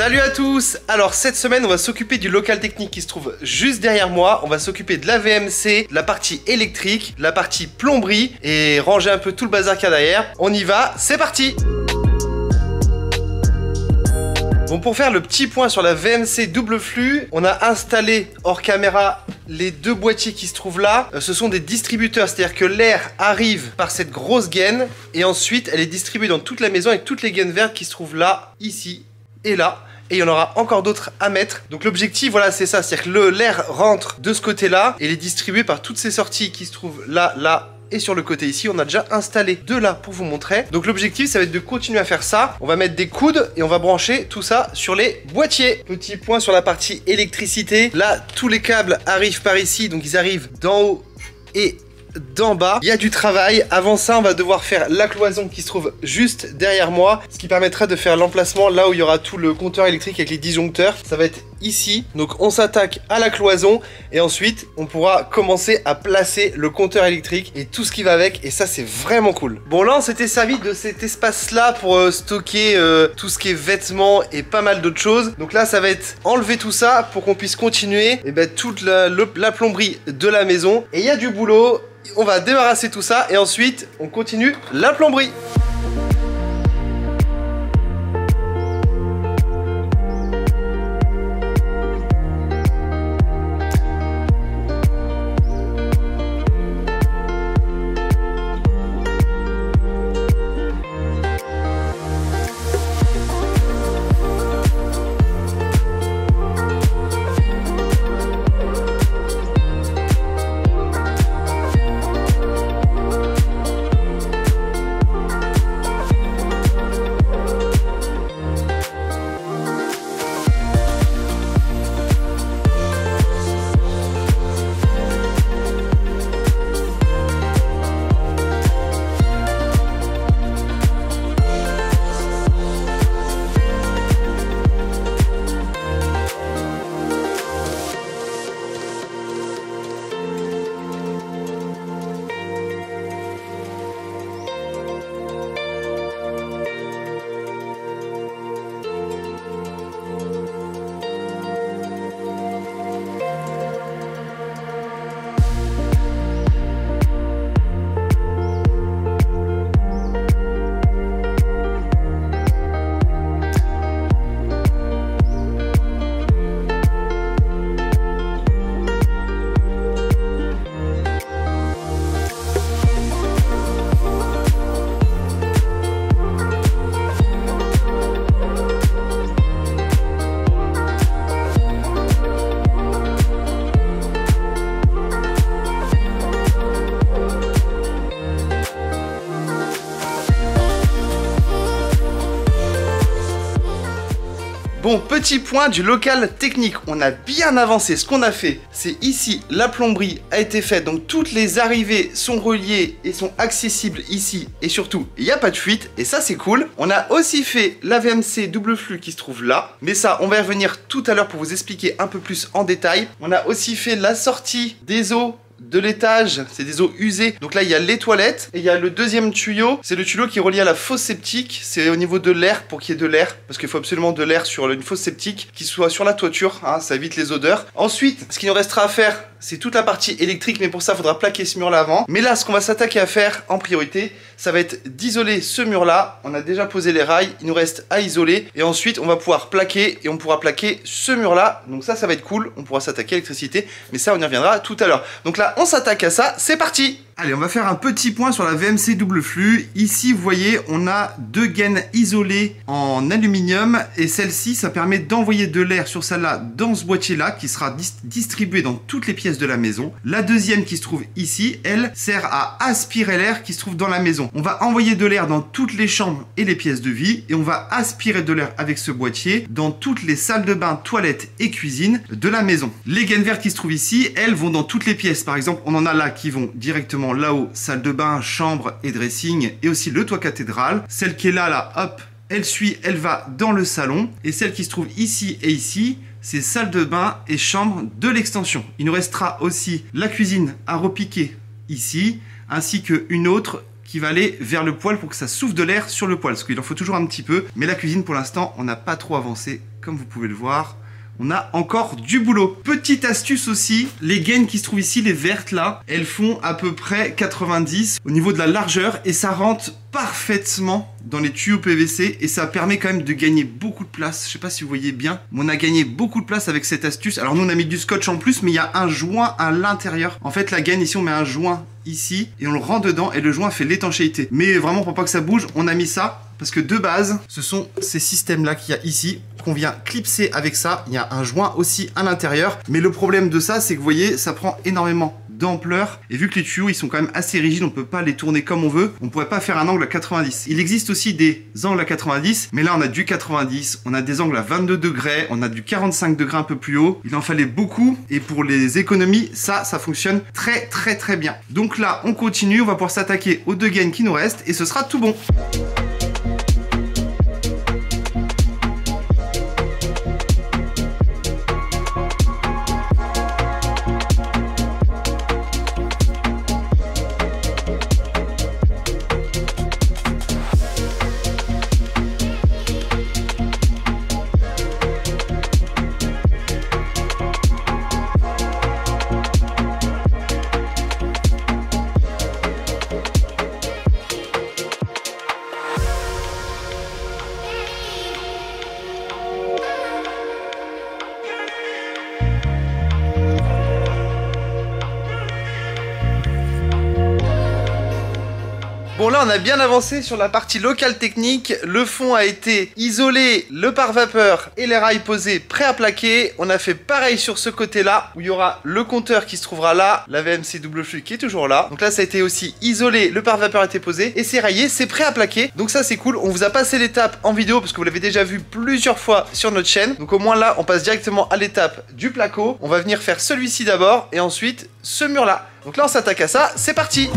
Salut à tous! Alors cette semaine on va s'occuper du local technique qui se trouve juste derrière moi. On va s'occuper de la VMC, de la partie électrique, de la partie plomberie et ranger un peu tout le bazar qu'il y a derrière. On y va, c'est parti! Bon, pour faire le petit point sur la VMC double flux, on a installé hors caméra les deux boîtiers qui se trouvent là. Ce sont des distributeurs, c'est-à-dire que l'air arrive par cette grosse gaine et ensuite elle est distribuée dans toute la maison avec toutes les gaines vertes qui se trouvent là, ici et là. Et il y en aura encore d'autres à mettre. Donc l'objectif, voilà, c'est ça, c'est-à-dire que l'air rentre de ce côté-là et il est distribué par toutes ces sorties qui se trouvent là, là et sur le côté ici. On a déjà installé deux là pour vous montrer. Donc l'objectif, ça va être de continuer à faire ça. On va mettre des coudes et on va brancher tout ça sur les boîtiers. Petit point sur la partie électricité. Là, tous les câbles arrivent par ici, donc ils arrivent d'en haut et d'en bas. Il y a du travail. Avant ça, on va devoir faire la cloison qui se trouve juste derrière moi, ce qui permettra de faire l'emplacement là où il y aura tout le compteur électrique avec les disjoncteurs. Ça va être ici. Donc on s'attaque à la cloison et ensuite on pourra commencer à placer le compteur électrique et tout ce qui va avec, et ça c'est vraiment cool. Bon, là on s'était servi de cet espace là pour stocker tout ce qui est vêtements et pas mal d'autres choses. Donc là ça va être enlever tout ça pour qu'on puisse continuer toute la plomberie de la maison. Et il y a du boulot. On va débarrasser tout ça et ensuite on continue la plomberie. Bon, petit point du local technique, on a bien avancé. Ce qu'on a fait, c'est ici, la plomberie a été faite, donc toutes les arrivées sont reliées et sont accessibles ici, et surtout, il n'y a pas de fuite, et ça c'est cool. On a aussi fait la VMC double flux qui se trouve là, mais ça, on va y revenir tout à l'heure pour vous expliquer un peu plus en détail. On a aussi fait la sortie des eaux de l'étage, c'est des eaux usées. Donc là il y a les toilettes et il y a le deuxième tuyau, c'est le tuyau qui est relié à la fosse septique. C'est au niveau de l'air, pour qu'il y ait de l'air, parce qu'il faut absolument de l'air sur une fosse septique qui soit sur la toiture, hein, ça évite les odeurs. Ensuite, ce qu'il nous restera à faire, c'est toute la partie électrique, mais pour ça il faudra plaquer ce mur là avant. Mais là, ce qu'on va s'attaquer à faire en priorité, ça va être d'isoler ce mur là. On a déjà posé les rails, il nous reste à isoler, et ensuite on va pouvoir plaquer, et on pourra plaquer ce mur là. Donc ça va être cool, on pourra s'attaquer à l'électricité, mais ça on y reviendra tout à l'heure. Donc là on s'attaque à ça, c'est parti! Allez, on va faire un petit point sur la VMC double flux. Ici, vous voyez, on a deux gaines isolées en aluminium, et celle-ci, ça permet d'envoyer de l'air sur celle-là dans ce boîtier-là qui sera distribué dans toutes les pièces de la maison. La deuxième qui se trouve ici, elle sert à aspirer l'air qui se trouve dans la maison. On va envoyer de l'air dans toutes les chambres et les pièces de vie, et on va aspirer de l'air avec ce boîtier dans toutes les salles de bain, toilettes et cuisine de la maison. Les gaines vertes qui se trouvent ici, elles vont dans toutes les pièces. Par exemple, on en a là qui vont directement là-haut, salle de bain, chambre et dressing, et aussi le toit cathédrale. Celle qui est là, hop, elle suit, elle va dans le salon. Et celle qui se trouve ici et ici, c'est salle de bain et chambre de l'extension. Il nous restera aussi la cuisine à repiquer ici, ainsi qu'une autre qui va aller vers le poêle pour que ça souffle de l'air sur le poêle, parce qu'il en faut toujours un petit peu. Mais la cuisine, pour l'instant, on n'a pas trop avancé, comme vous pouvez le voir. On a encore du boulot. Petite astuce aussi, les gaines qui se trouvent ici, les vertes là, elles font à peu près 90 au niveau de la largeur et ça rentre parfaitement dans les tuyaux PVC et ça permet quand même de gagner beaucoup de place. Je sais pas si vous voyez bien, mais on a gagné beaucoup de place avec cette astuce. Alors nous on a mis du scotch en plus, mais il y a un joint à l'intérieur. En fait la gaine ici on met un joint ici et on le rend dedans et le joint fait l'étanchéité. Mais vraiment pour pas que ça bouge, on a mis ça parce que de base, ce sont ces systèmes là qu'il y a ici qu'on vient clipser avec ça. Il y a un joint aussi à l'intérieur, mais le problème de ça c'est que vous voyez, ça prend énormément d'ampleur et vu que les tuyaux ils sont quand même assez rigides, on peut pas les tourner comme on veut, on pourrait pas faire un angle à 90. Il existe aussi des angles à 90, mais là on a du 90, on a des angles à 22 degrés, on a du 45 degrés un peu plus haut. Il en fallait beaucoup et pour les économies, ça fonctionne très bien. Donc là on continue, on va pouvoir s'attaquer aux deux gaines qui nous restent et ce sera tout bon. Bon là on a bien avancé sur la partie locale technique, le fond a été isolé, le pare-vapeur et les rails posés, prêts à plaquer. On a fait pareil sur ce côté là où il y aura le compteur qui se trouvera là, la VMC double flux qui est toujours là. Donc là ça a été aussi isolé, le pare-vapeur a été posé et c'est raillé, c'est prêt à plaquer. Donc ça c'est cool, on vous a passé l'étape en vidéo parce que vous l'avez déjà vu plusieurs fois sur notre chaîne. Donc au moins là on passe directement à l'étape du placo. On va venir faire celui-ci d'abord et ensuite ce mur là. Donc là on s'attaque à ça, c'est parti.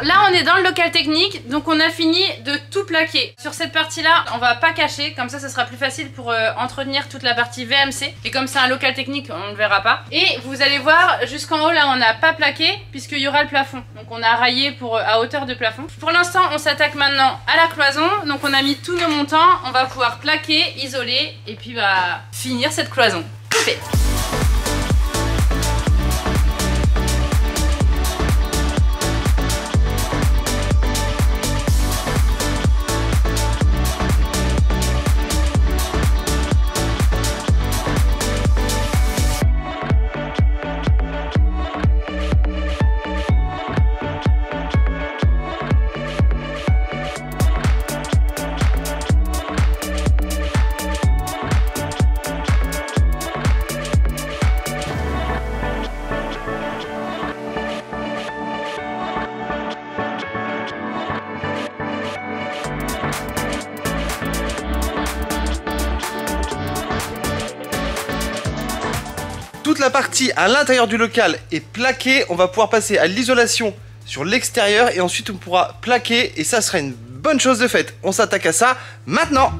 Là on est dans le local technique, donc on a fini de tout plaquer. Sur cette partie là on va pas cacher, comme ça sera plus facile pour entretenir toute la partie VMC. Et comme c'est un local technique on ne verra pas. Et vous allez voir jusqu'en haut là on n'a pas plaqué puisqu'il y aura le plafond. Donc on a raillé à hauteur de plafond. Pour l'instant on s'attaque maintenant à la cloison. Donc on a mis tous nos montants, on va pouvoir plaquer, isoler et puis finir cette cloison. Tout fait. Toute la partie à l'intérieur du local est plaquée, on va pouvoir passer à l'isolation sur l'extérieur et ensuite on pourra plaquer et ça sera une bonne chose de faite. On s'attaque à ça maintenant.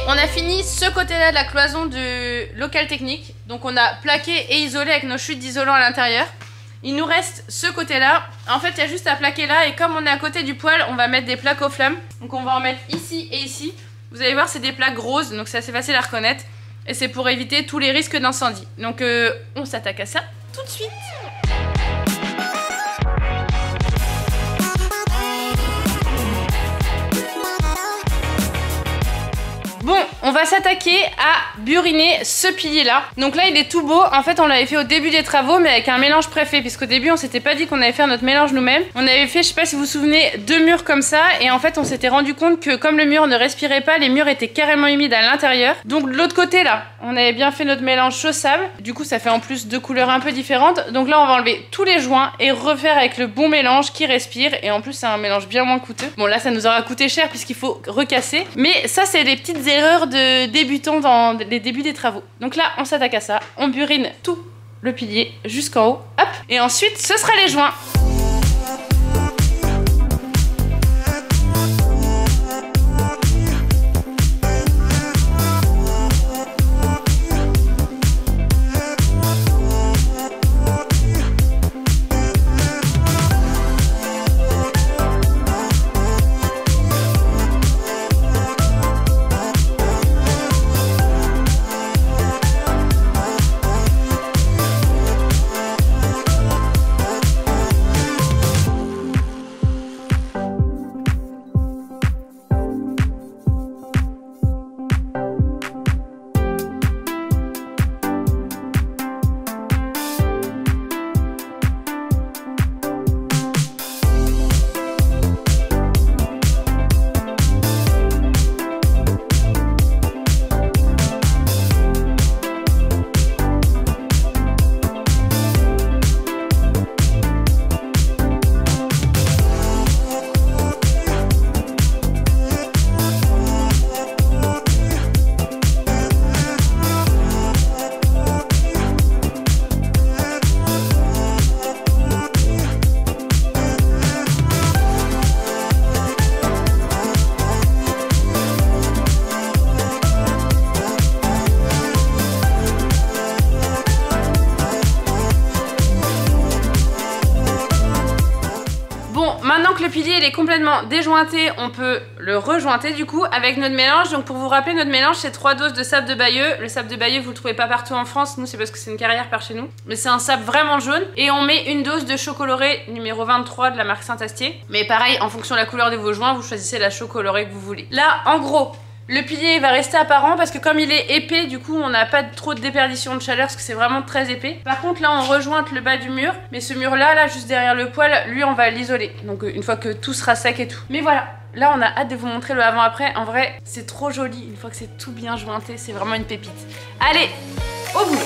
on a fini ce côté-là de la cloison du local technique. Donc on a plaqué et isolé avec nos chutes d'isolant à l'intérieur. Il nous reste ce côté-là. En fait, il y a juste à plaquer là. Et comme on est à côté du poêle, on va mettre des plaques aux flammes. Donc on va en mettre ici et ici. Vous allez voir, c'est des plaques roses, donc c'est assez facile à reconnaître. Et c'est pour éviter tous les risques d'incendie. Donc on s'attaque à ça tout de suite. Bon, on va s'attaquer à buriner ce pilier là. Donc là il est tout beau, en fait on l'avait fait au début des travaux mais avec un mélange préfet, puisqu'au début on s'était pas dit qu'on allait faire notre mélange nous-mêmes. On avait fait, je sais pas si vous vous souvenez, 2 murs comme ça, et en fait on s'était rendu compte que comme le mur ne respirait pas, les murs étaient carrément humides à l'intérieur. Donc de l'autre côté là, on avait bien fait notre mélange chaussable, du coup ça fait en plus 2 couleurs un peu différentes. Donc là on va enlever tous les joints et refaire avec le bon mélange qui respire, et en plus c'est un mélange bien moins coûteux. Bon là ça nous aura coûté cher puisqu'il faut recasser, mais ça c'est des petites erreurs de débutants dans les débuts des travaux. Donc là on s'attaque à ça, on burine tout le pilier jusqu'en haut, hop, et ensuite ce sera les joints. Maintenant que le pilier il est complètement déjointé, on peut le rejointer du coup avec notre mélange. Donc pour vous rappeler, notre mélange c'est 3 doses de sable de Bayeux. Le sable de Bayeux vous le trouvez pas partout en France, nous c'est parce que c'est une carrière par chez nous. Mais c'est un sable vraiment jaune. Et on met une dose de chaux coloré numéro 23 de la marque Saint-Astier. Mais pareil, en fonction de la couleur de vos joints, vous choisissez la chaux colorée que vous voulez. Là en gros, le pilier va rester apparent parce que comme il est épais, du coup on n'a pas trop de déperdition de chaleur parce que c'est vraiment très épais. Par contre là on rejointe le bas du mur, mais ce mur là juste derrière le poêle, lui on va l'isoler. Donc une fois que tout sera sec et tout. Mais voilà, là on a hâte de vous montrer le avant-après. En vrai c'est trop joli, une fois que c'est tout bien jointé, c'est vraiment une pépite. Allez, au boulot.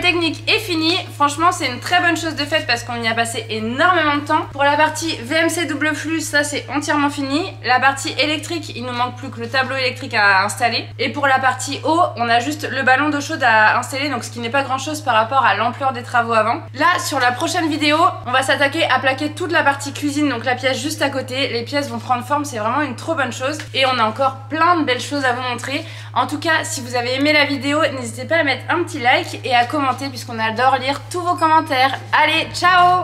technique est fini. Franchement, c'est une très bonne chose de fait parce qu'on y a passé énormément de temps. Pour la partie VMC double flux, ça c'est entièrement fini. La partie électrique, il nous manque plus que le tableau électrique à installer. Et pour la partie eau, on a juste le ballon d'eau chaude à installer, donc ce qui n'est pas grand chose par rapport à l'ampleur des travaux avant. Là, sur la prochaine vidéo, on va s'attaquer à plaquer toute la partie cuisine, donc la pièce juste à côté. Les pièces vont prendre forme, c'est vraiment une trop bonne chose. Et on a encore plein de belles choses à vous montrer. En tout cas, si vous avez aimé la vidéo, n'hésitez pas à mettre un petit like et à commenter puisqu'on adore lire tous vos commentaires. Allez, ciao!